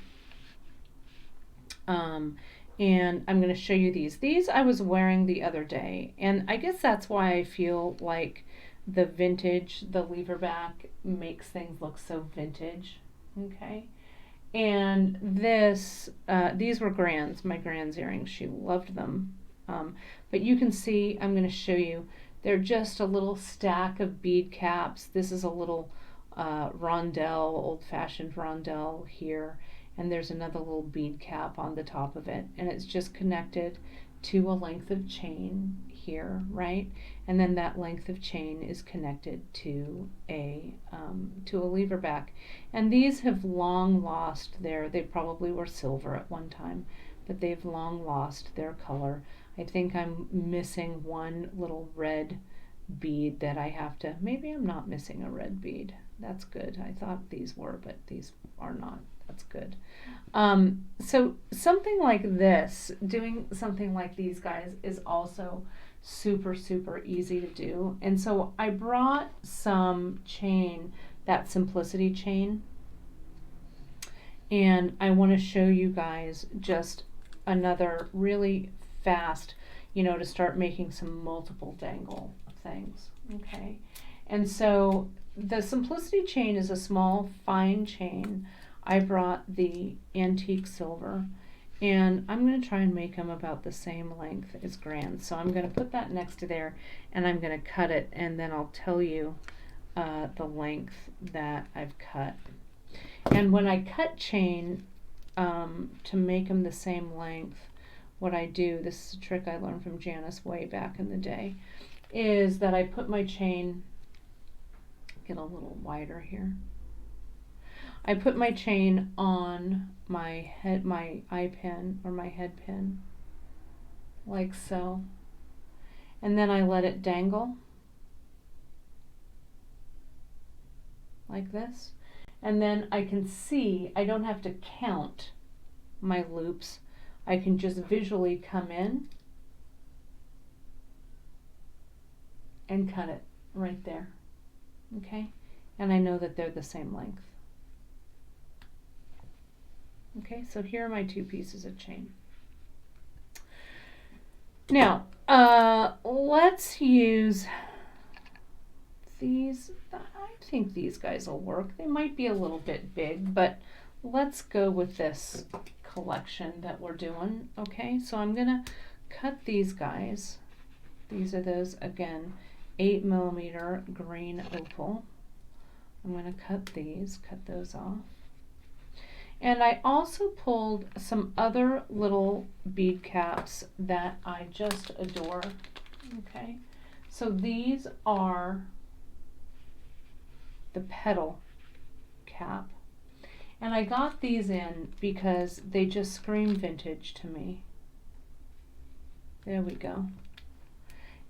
And I'm going to show you these. These I was wearing the other day, and I guess that's why I feel like the vintage, the lever back makes things look so vintage. Okay. And these were Gran's, my Gran's earrings. She loved them. But you can see, I'm going to show you, they're just a little stack of bead caps. This is a little rondelle, old-fashioned rondelle here. And there's another little bead cap on the top of it. And it's just connected to a length of chain here, right? And then that length of chain is connected to a lever back. And these have long lost they probably were silver at one time, but they've long lost their color. I think I'm missing one little red bead that I have to, maybe I'm not missing a red bead. That's good. I thought these were, but these are not. That's good. So something like this, doing something like these guys is also super, super easy to do. And so I brought some chain, that Simplicity chain, and I want to show you guys just another really fast, to start making some multiple dangle things. Okay. And so the Simplicity chain is a small, fine chain. I brought the antique silver, and I'm going to try and make them about the same length as Gran's. So I'm going to put that next to there, and I'm going to cut it, and then I'll tell you the length that I've cut. And when I cut chain to make them the same length, what I do, this is a trick I learned from Janice way back in the day, is that I put my chain, get a little wider here, I put my chain on my eye pin or my head pin, like so, and then I let it dangle, like this, and then I can see, I don't have to count my loops, I can just visually come in and cut it right there, okay, and I know that they're the same length. Okay, so here are my two pieces of chain. Now, let's use these. I think these guys will work. They might be a little bit big, but let's go with this collection that we're doing. Okay, so I'm gonna cut these guys. These are those, again, 8mm green opal. I'm gonna cut those off. And I also pulled some other little bead caps that I just adore. Okay, so these are the petal cap. And I got these in because they just scream vintage to me. There we go.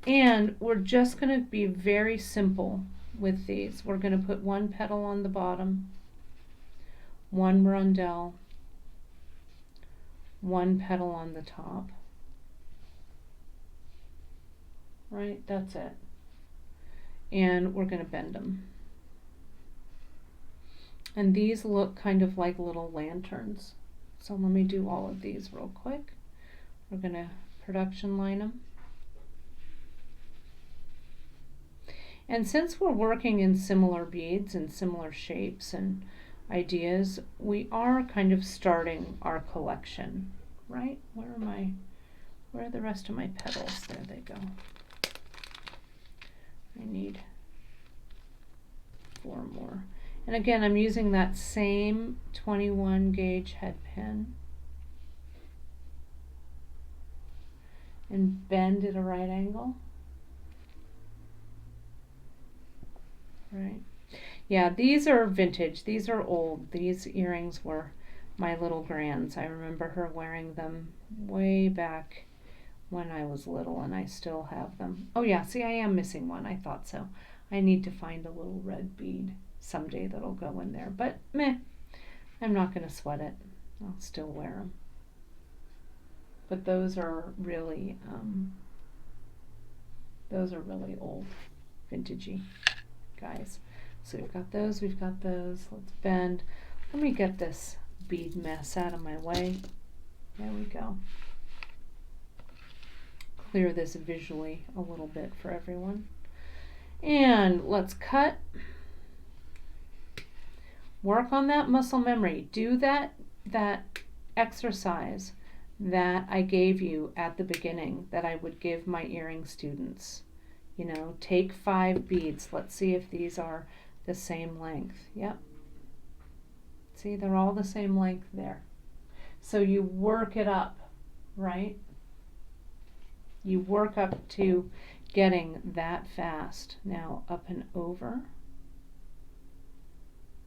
And we're just going to be very simple with these. We're going to put one petal on the bottom, one rondelle, one petal on the top. Right, that's it. And we're going to bend them. And these look kind of like little lanterns. So let me do all of these real quick. We're going to production line them. And since we're working in similar beads and similar shapes and ideas, we are kind of starting our collection, right? Where are the rest of my petals? There they go. I need 4 more. And again, I'm using that same 21 gauge head pin and bend at a right angle. Right. Yeah, these are vintage. These are old. These earrings were my little Gran's. I remember her wearing them way back when I was little, and I still have them. Oh yeah, see, I am missing one. I thought so. I need to find a little red bead someday that'll go in there, but meh, I'm not going to sweat it. I'll still wear them. But those are really old, vintagey guys. So we've got those, Let's bend. Let me get this bead mess out of my way. There we go. Clear this visually a little bit for everyone. And let's cut. Work on that muscle memory. Do that exercise that I gave you at the beginning that I would give my earring students. You know, take 5 beads. Let's see if these are the same length. Yep. See, they're all the same length there. So you work it up, right? You work up to getting that fast. Now up and over.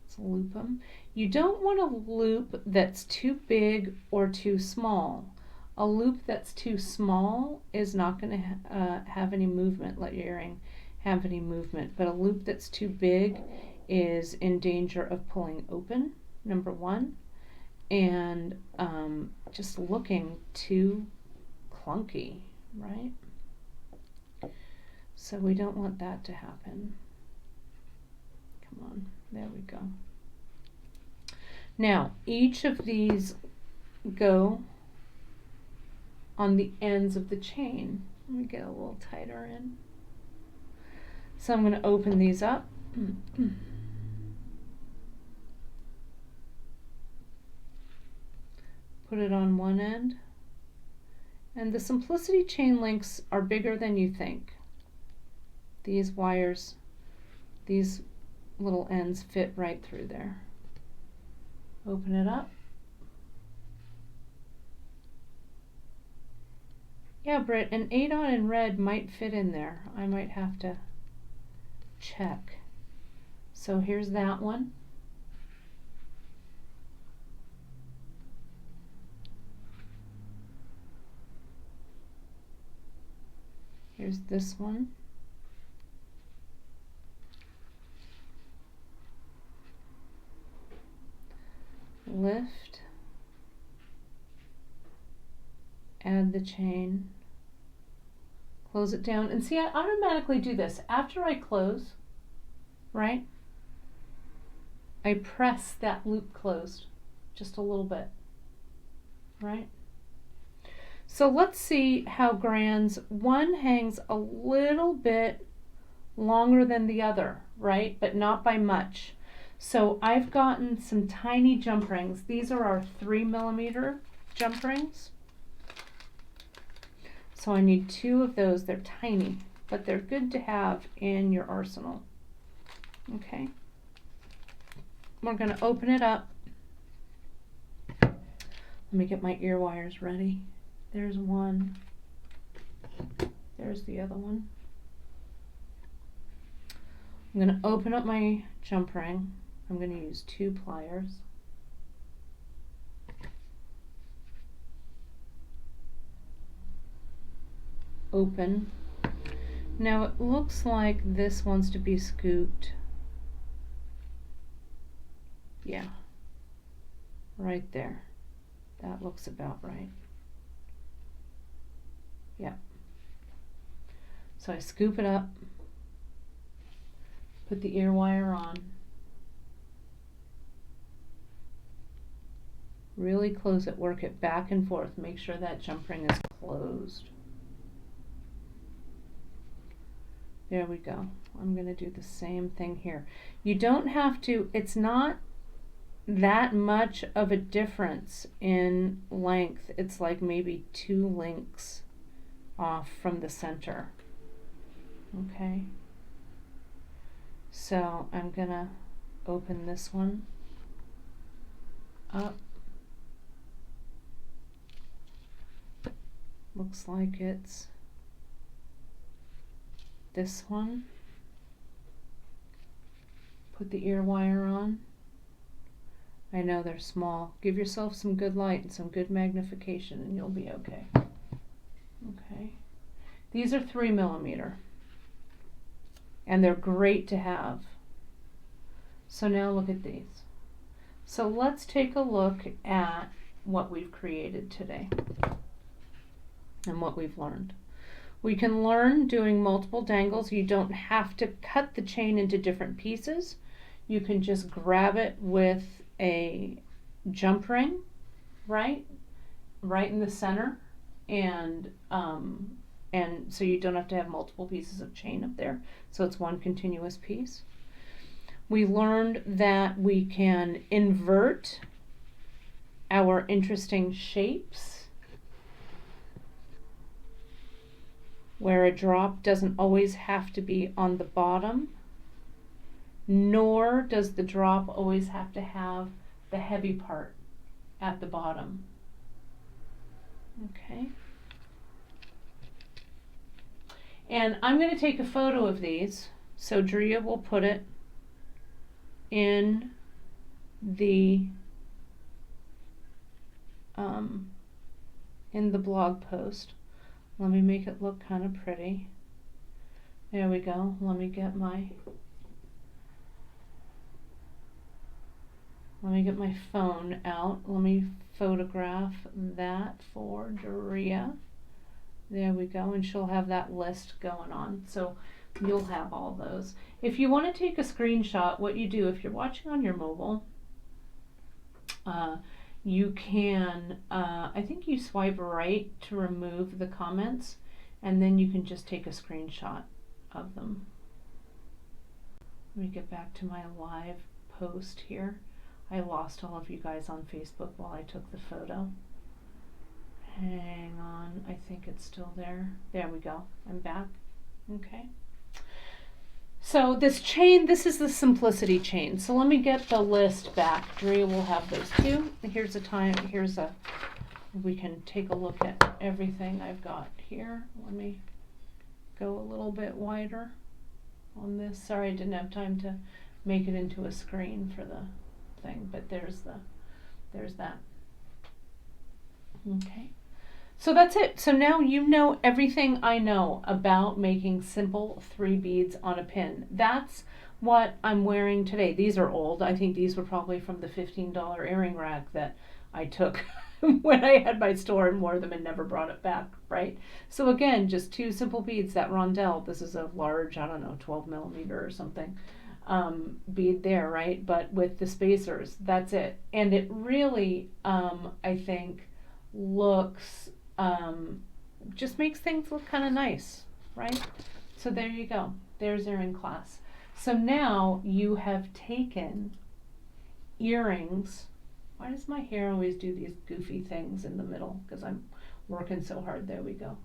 Let's loop them. You don't want a loop that's too big or too small. A loop that's too small is not going to have any movement, let your earring have any movement. But a loop that's too big is in danger of pulling open, number one, and just looking too clunky, right? So we don't want that to happen. Come on, there we go. Now, each of these go on the ends of the chain. Let me get a little tighter in. So I'm going to open these up. Put it on one end. And the Simplicity chain links are bigger than you think. These wires, these little ends fit right through there. Open it up. Yeah, Britt, an 8-aught in red might fit in there. I might have to check. So here's that one. Here's this one. Lift. Add the chain. Close it down. And see, I automatically do this. After I close, right? I press that loop closed just a little bit, right? So let's see how Gran's one hangs a little bit longer than the other, right? But not by much. So I've gotten some tiny jump rings. These are our 3mm jump rings. So I need 2 of those. They're tiny, but they're good to have in your arsenal. Okay. We're going to open it up. Let me get my ear wires ready. There's one. There's the other one. I'm going to open up my jump ring. I'm going to use 2 pliers. Open. Now it looks like this wants to be scooped. Yeah, right there. That looks about right. Yeah. So I scoop it up, put the ear wire on, really close it, work it back and forth, make sure that jump ring is closed. There we go. I'm going to do the same thing here. You don't have to, it's not that much of a difference in length. It's like maybe 2 links off from the center. Okay. So I'm going to open this one up. Looks like it's this one. Put the ear wire on. I know they're small. Give yourself some good light and some good magnification and you'll be okay. Okay. These are 3mm. And they're great to have. So now look at these. So let's take a look at what we've created today and what we've learned. We can learn doing multiple dangles. You don't have to cut the chain into different pieces. You can just grab it with a jump ring, right? right in the center, and so you don't have to have multiple pieces of chain up there, so it's one continuous piece. We learned that we can invert our interesting shapes, where a drop doesn't always have to be on the bottom, nor does the drop always have to have the heavy part at the bottom. Okay. And I'm going to take a photo of these, so Drea will put it in the blog post. Let me make it look kind of pretty. There we go. Let me get my phone out. Let me photograph that for Drea. There we go, and she'll have that list going on, so you'll have all those. If you want to take a screenshot, what you do, if you're watching on your mobile, you can, I think you swipe right to remove the comments, and then you can just take a screenshot of them. Let me get back to my live post here. I lost all of you guys on Facebook while I took the photo. Hang on, I think it's still there. There we go, I'm back. Okay. So this chain, this is the simplicity chain. So let me get the list back. Drea will have those too. We can take a look at everything I've got here. Let me go a little bit wider on this. Sorry, I didn't have time to make it into a screen for the thing, but there's that. Okay. So that's it. So now you know everything I know about making simple 3 beads on a pin. That's what I'm wearing today. These are old. I think these were probably from the $15 earring rack that I took when I had my store and wore them and never brought it back, right? So again, just 2 simple beads, that rondelle. This is a large, I don't know, 12 millimeter or something bead there, right? But with the spacers, that's it. And it really, I think, looks, just makes things look kind of nice, right? So there you go. There's earring class. So now you have taken earrings. Why does my hair always do these goofy things in the middle? Because I'm working so hard. There we go.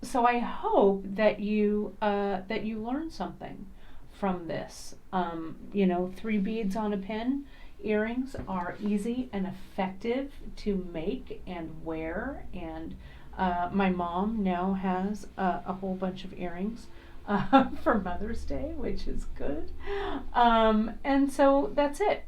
So I hope that you learned something from this. 3 beads on a pin. Earrings are easy and effective to make and wear, and my mom now has a whole bunch of earrings for Mother's Day, which is good. And so that's it.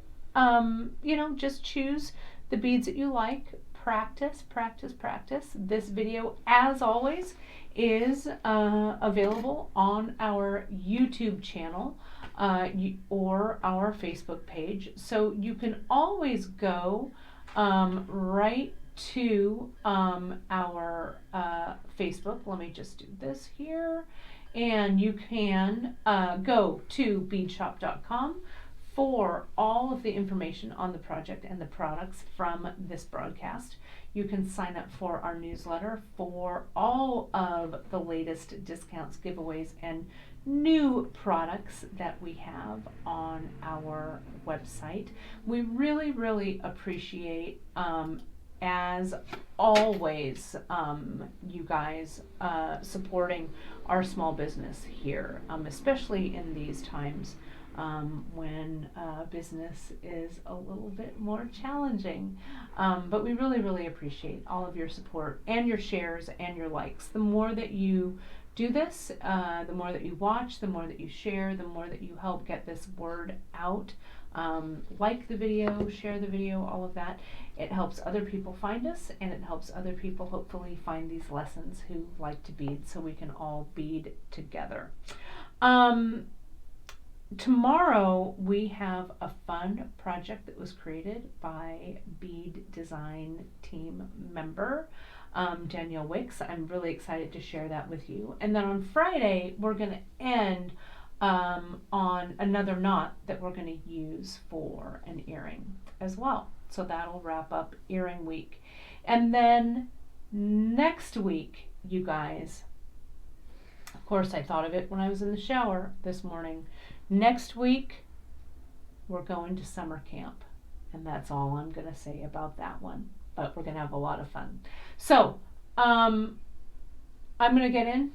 Just choose the beads that you like. Practice, practice, practice. This video, as always, is available on our YouTube channel or our Facebook page. So you can always go right to our Facebook. Let me just do this here. And you can go to beadshop.com for all of the information on the project and the products from this broadcast. You can sign up for our newsletter for all of the latest discounts, giveaways, and new products that we have on our website. We really, really appreciate, as always, you guys supporting our small business here, especially in these times when business is a little bit more challenging. But we really, really appreciate all of your support and your shares and your likes. The more that you do this, the more that you watch, the more that you share, the more that you help get this word out. Like the video, share the video, all of that. It helps other people find us, and it helps other people hopefully find these lessons who like to bead, so we can all bead together. Tomorrow we have a fun project that was created by bead design team member Danielle Wicks. I'm really excited to share that with you. And then on Friday we're going to end on another knot that we're going to use for an earring as well. So that'll wrap up earring week. And then next week, you guys, of course, I thought of it when I was in the shower this morning. Next week, we're going to summer camp. And that's all I'm going to say about that one. But we're going to have a lot of fun. So, I'm going to get in,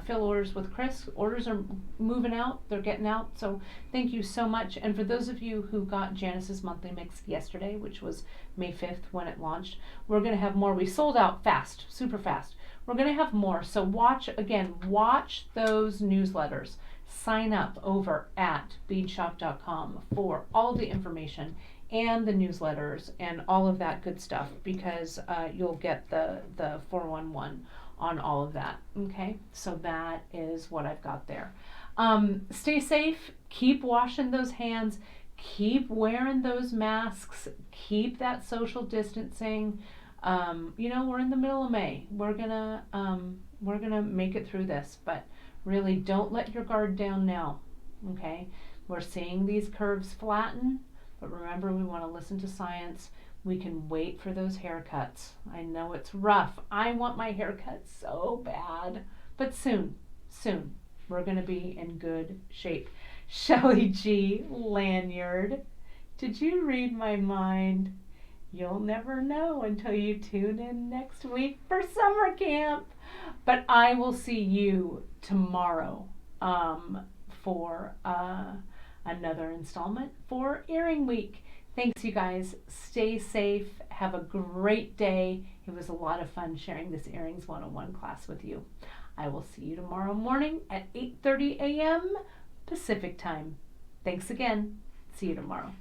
fill orders with Chris. Orders are moving out. They're getting out. So thank you so much. And for those of you who got Janice's monthly mix yesterday, which was May 5th when it launched, we're going to have more. We sold out fast, super fast. We're going to have more. So watch those newsletters. Sign up over at beadshop.com for all the information and the newsletters and all of that good stuff, because you'll get the 411 on all of that. Okay, so that is what I've got there. Stay safe, keep washing those hands, keep wearing those masks, keep that social distancing. We're in the middle of May. We're gonna make it through this, but really don't let your guard down now. Okay, we're seeing these curves flatten, but remember, we want to listen to science. We can wait for those haircuts. I know it's rough. I want my haircut so bad, but soon, we're going to be in good shape. Shelly G. Lanyard, did you read my mind? You'll never know until you tune in next week for summer camp. But I will see you tomorrow for another installment for Earring Week. Thanks, you guys. Stay safe. Have a great day. It was a lot of fun sharing this Earrings 101 class with you. I will see you tomorrow morning at 8:30 a.m. Pacific time. Thanks again. See you tomorrow.